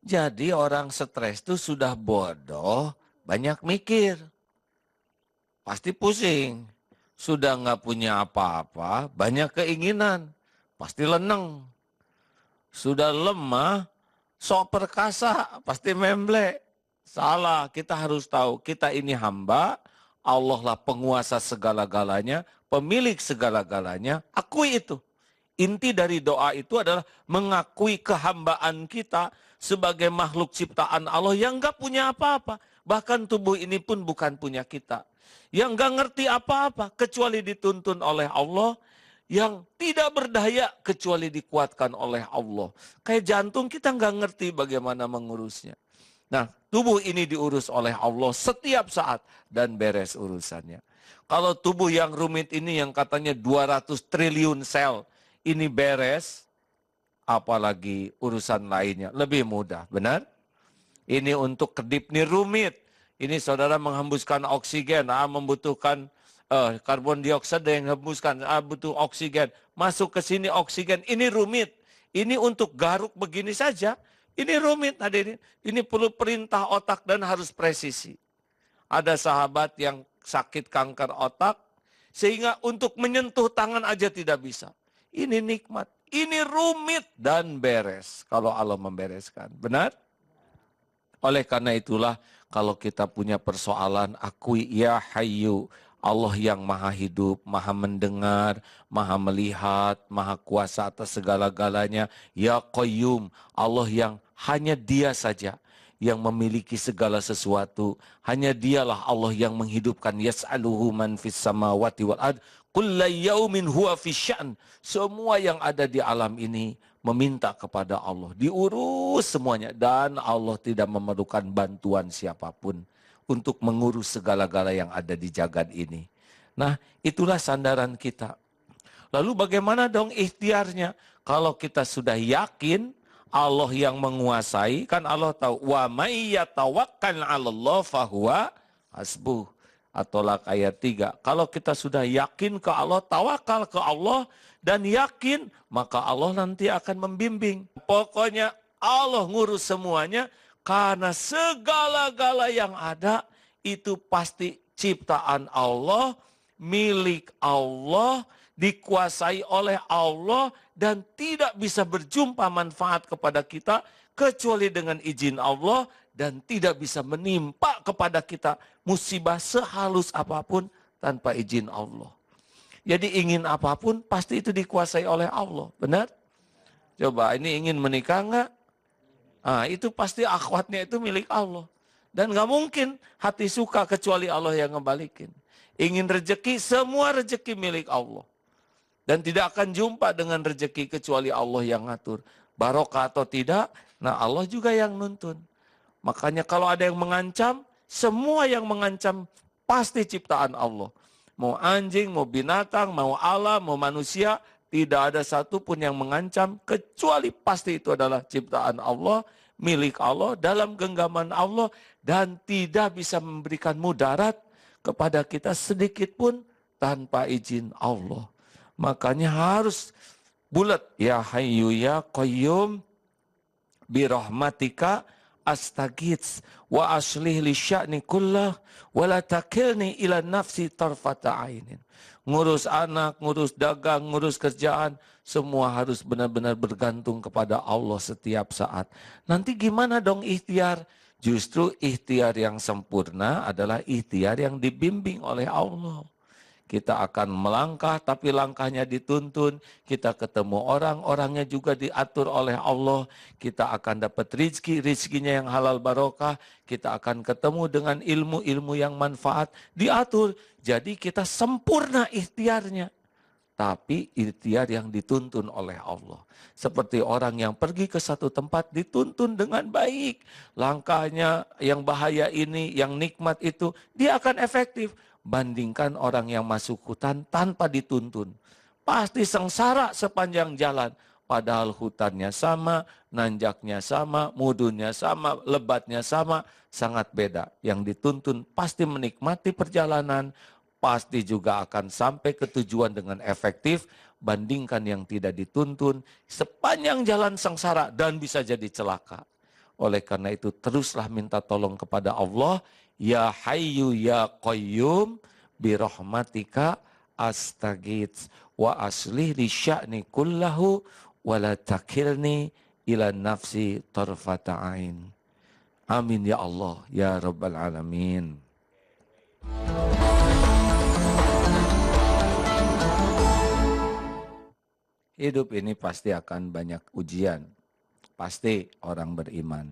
Jadi orang stres itu sudah bodoh, banyak mikir, pasti pusing. Sudah nggak punya apa-apa, banyak keinginan, pasti leneng. Sudah lemah, sok perkasa, pasti memble. Salah, kita harus tahu, kita ini hamba, Allah lah penguasa segala-galanya, pemilik segala-galanya, akui itu. Inti dari doa itu adalah mengakui kehambaan kita sebagai makhluk ciptaan Allah yang nggak punya apa-apa. Bahkan tubuh ini pun bukan punya kita. Yang nggak ngerti apa-apa kecuali dituntun oleh Allah, yang tidak berdaya kecuali dikuatkan oleh Allah. Kayak jantung kita nggak ngerti bagaimana mengurusnya. Nah, tubuh ini diurus oleh Allah setiap saat dan beres urusannya. Kalau tubuh yang rumit ini yang katanya 200 triliun sel ini beres, apalagi urusan lainnya lebih mudah, benar? Ini untuk kedip ini rumit. Ini saudara menghembuskan oksigen, membutuhkan karbon dioksida yang hembuskan, butuh oksigen. Masuk ke sini oksigen, ini rumit. Ini untuk garuk begini saja, ini rumit hadirin. Ini perlu perintah otak dan harus presisi. Ada sahabat yang sakit kanker otak, sehingga untuk menyentuh tangan aja tidak bisa. Ini nikmat, ini rumit dan beres kalau Allah membereskan. Benar? Oleh karena itulah kalau kita punya persoalan, akui ya Hayyu, Allah yang maha hidup, maha mendengar, maha melihat, maha kuasa atas segala-galanya. Ya Qayyum, Allah yang hanya dia saja yang memiliki segala sesuatu. Hanya dialah Allah yang menghidupkan. Yas'aluhu man fis samawati wal ard. Kulla yaumin huwa fisyan. Semua yang ada di alam ini meminta kepada Allah. Diurus semuanya. Dan Allah tidak memerlukan bantuan siapapun untuk mengurus segala-gala yang ada di jagat ini. Nah, itulah sandaran kita. Lalu bagaimana dong ikhtiarnya? Kalau kita sudah yakin Allah yang menguasai, kan Allah tahu, wa may yatawakkal 'alallah fahuwa hasbuh. Atau ayat 3. Kalau kita sudah yakin ke Allah, tawakal ke Allah dan yakin, maka Allah nanti akan membimbing. Pokoknya Allah ngurus semuanya karena segala-gala yang ada itu pasti ciptaan Allah, milik Allah, dikuasai oleh Allah dan tidak bisa berjumpa manfaat kepada kita kecuali dengan izin Allah dan tidak bisa menimpa kepada kita musibah sehalus apapun tanpa izin Allah. Jadi ingin apapun pasti itu dikuasai oleh Allah, benar? Coba ini ingin menikah enggak? Itu pasti akhwatnya itu milik Allah. Dan nggak mungkin hati suka kecuali Allah yang ngebalikin. Ingin rezeki, semua rezeki milik Allah. Dan tidak akan jumpa dengan rezeki kecuali Allah yang ngatur. Barokah atau tidak, nah Allah juga yang nuntun. Makanya kalau ada yang mengancam, semua yang mengancam pasti ciptaan Allah. Mau anjing, mau binatang, mau alam, mau manusia, tidak ada satupun yang mengancam, kecuali pasti itu adalah ciptaan Allah, milik Allah, dalam genggaman Allah, dan tidak bisa memberikan mudarat kepada kita sedikit pun tanpa izin Allah. Makanya harus bulat. Ya Hayyu ya Qayyum birahmatika astagits wa aslih li sya'ni kullah wa la takilni ila nafsi tarfata ainin. Ngurus anak, ngurus dagang, ngurus kerjaan, semua harus benar-benar bergantung kepada Allah setiap saat. Nanti gimana dong ikhtiar? Justru ikhtiar yang sempurna adalah ikhtiar yang dibimbing oleh Allah. Kita akan melangkah tapi langkahnya dituntun. Kita ketemu orang, orangnya juga diatur oleh Allah. Kita akan dapat rizki, rizkinya yang halal barokah. Kita akan ketemu dengan ilmu-ilmu yang manfaat, diatur. Jadi kita sempurna ikhtiarnya. Tapi ikhtiar yang dituntun oleh Allah. Seperti orang yang pergi ke satu tempat dituntun dengan baik. Langkahnya yang bahaya ini, yang nikmat itu, dia akan efektif. Bandingkan orang yang masuk hutan tanpa dituntun. Pasti sengsara sepanjang jalan. Padahal hutannya sama, nanjaknya sama, mudunnya sama, lebatnya sama, sangat beda. Yang dituntun pasti menikmati perjalanan, pasti juga akan sampai ke tujuan dengan efektif. Bandingkan yang tidak dituntun, sepanjang jalan sengsara dan bisa jadi celaka. Oleh karena itu teruslah minta tolong kepada Allah. Ya Hayyu Ya Qayyum birahmatika astaghits wa aslih li sya'ni kullahu wa la takilni ila nafsi tarfata ain. Amin ya Allah ya Rabbal Alamin. Hidup ini pasti akan banyak ujian. Pasti orang beriman.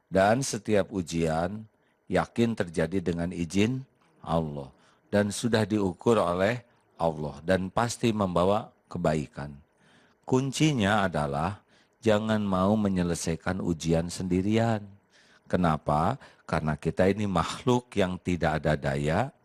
Dan setiap ujian yakin terjadi dengan izin Allah. Dan sudah diukur oleh Allah. Dan pasti membawa kebaikan. Kuncinya adalah jangan mau menyelesaikan ujian sendirian. Kenapa? Karena kita ini makhluk yang tidak ada daya,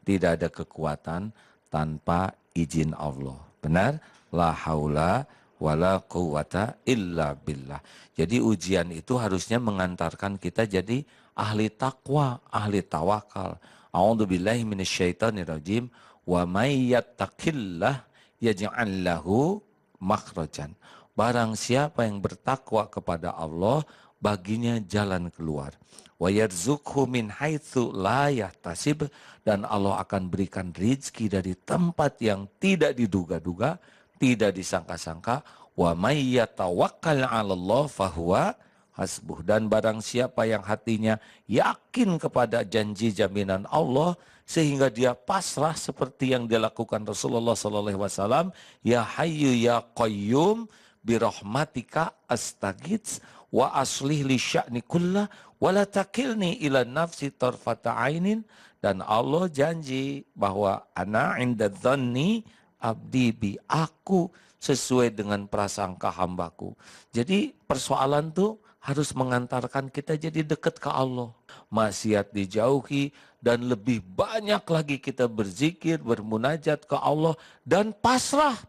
tidak ada kekuatan tanpa izin Allah. Benar? La haula wala quwata illa billah. Jadi ujian itu harusnya mengantarkan kita jadi ahli takwa, ahli tawakal. A'udzubillahi minasyaitonirrajim. Wa may yattaqillah yaj'al lahu makhrajan. Barang siapa yang bertakwa kepada Allah, baginya jalan keluar. Wa yarzuqhu min haitsu la yahtasib, dan Allah akan berikan rizki dari tempat yang tidak diduga-duga, tidak disangka-sangka. Wa may yatawakkal 'alallah fahuwa hasbuh, dan barang siapa yang hatinya yakin kepada janji jaminan Allah sehingga dia pasrah seperti yang dilakukan Rasulullah SAW. Ya Hayyu Ya Qayyum birahmatika astaghits wa aslih li sya'ni kullah wa la takilni ila nafsi tarfata ainin. Dan Allah janji bahwa ana inda dhanni abdi bi, aku sesuai dengan prasangka hambaku. Jadi persoalan tuh harus mengantarkan kita jadi dekat ke Allah. Maksiat dijauhi dan lebih banyak lagi kita berzikir, bermunajat ke Allah dan pasrah.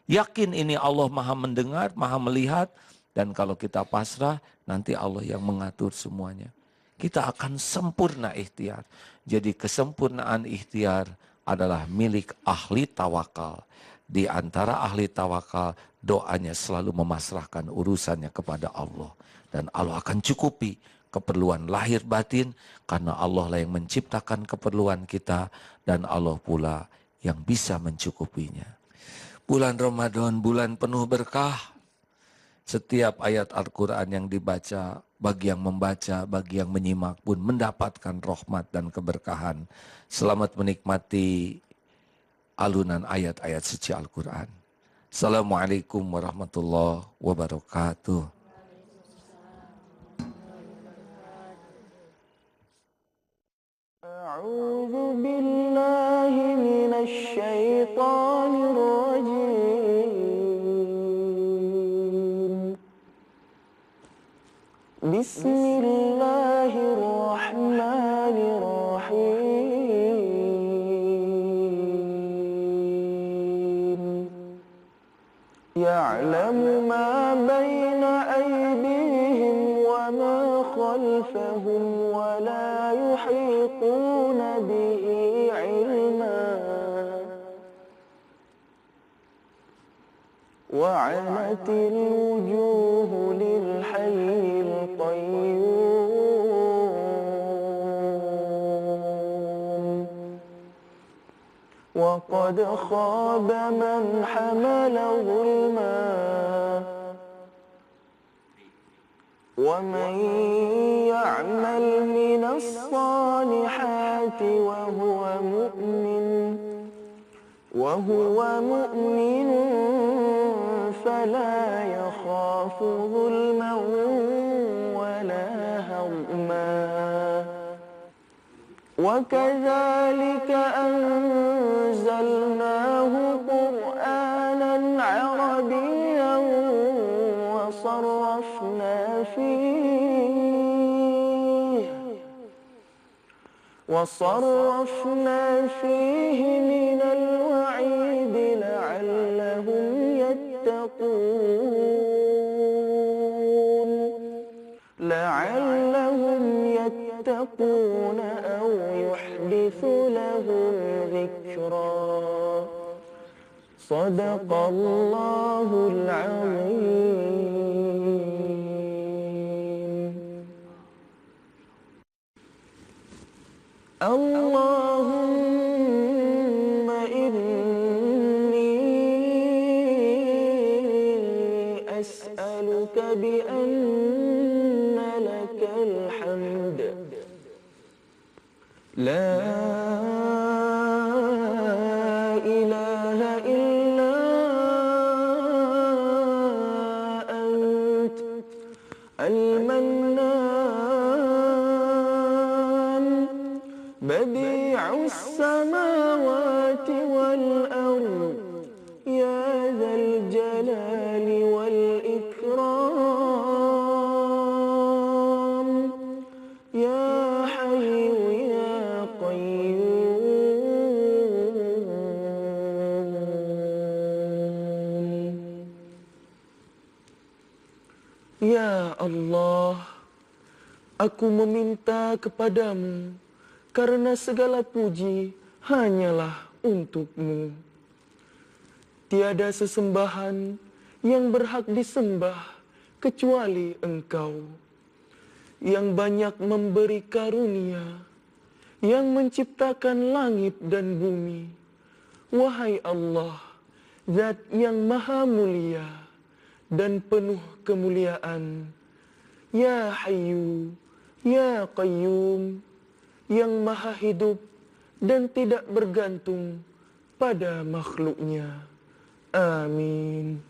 Yakin ini Allah Maha mendengar, Maha melihat, dan kalau kita pasrah nanti Allah yang mengatur semuanya. Kita akan sempurna ikhtiar. Jadi kesempurnaan ikhtiar adalah milik ahli tawakal. Di antara ahli tawakal, doanya selalu memasrahkan urusannya kepada Allah. Dan Allah akan cukupi keperluan lahir batin, karena Allah lah yang menciptakan keperluan kita, dan Allah pula yang bisa mencukupinya. Bulan Ramadan, bulan penuh berkah. Setiap ayat Al-Quran yang dibaca, bagi yang membaca, bagi yang menyimak pun mendapatkan rahmat dan keberkahan. Selamat menikmati alunan ayat-ayat suci Al-Quran. Assalamualaikum warahmatullahi wabarakatuh. A'udzu billahi minasy syaithanir rajim. Bismillahirrahmanirrahim. Ya'lamu ma baina aydihim wa ma khalfahum wa la yuhituna bihi 'ilma. وعنت الوجوه للحي القيوم وقد خاب من حمل ظلما ومن يعمل من الصالحات وهو مؤمن فلا يخاف ظلما ولا هضما وكذلك أنزلناه قرآنا عربيا وصرفنا فيه من الوعيد لعلهم يتقون أو يحدث لهم ذكرا صدق الله العظيم. Allahumma inni as'aluka bi anna lakal hamd la ilaha illa ant al-mannan badi'us samawati wal ard ya dzal jalali wal ikram ya hayyu ya qayyum. Ya Allah, aku meminta kepadamu karena segala puji hanyalah untuk-Mu. Tiada sesembahan yang berhak disembah kecuali Engkau, yang banyak memberi karunia, yang menciptakan langit dan bumi. Wahai Allah, Zat yang maha mulia dan penuh kemuliaan, Ya Hayyu, Ya Qayyum, yang maha hidup dan tidak bergantung pada makhluknya. Amin.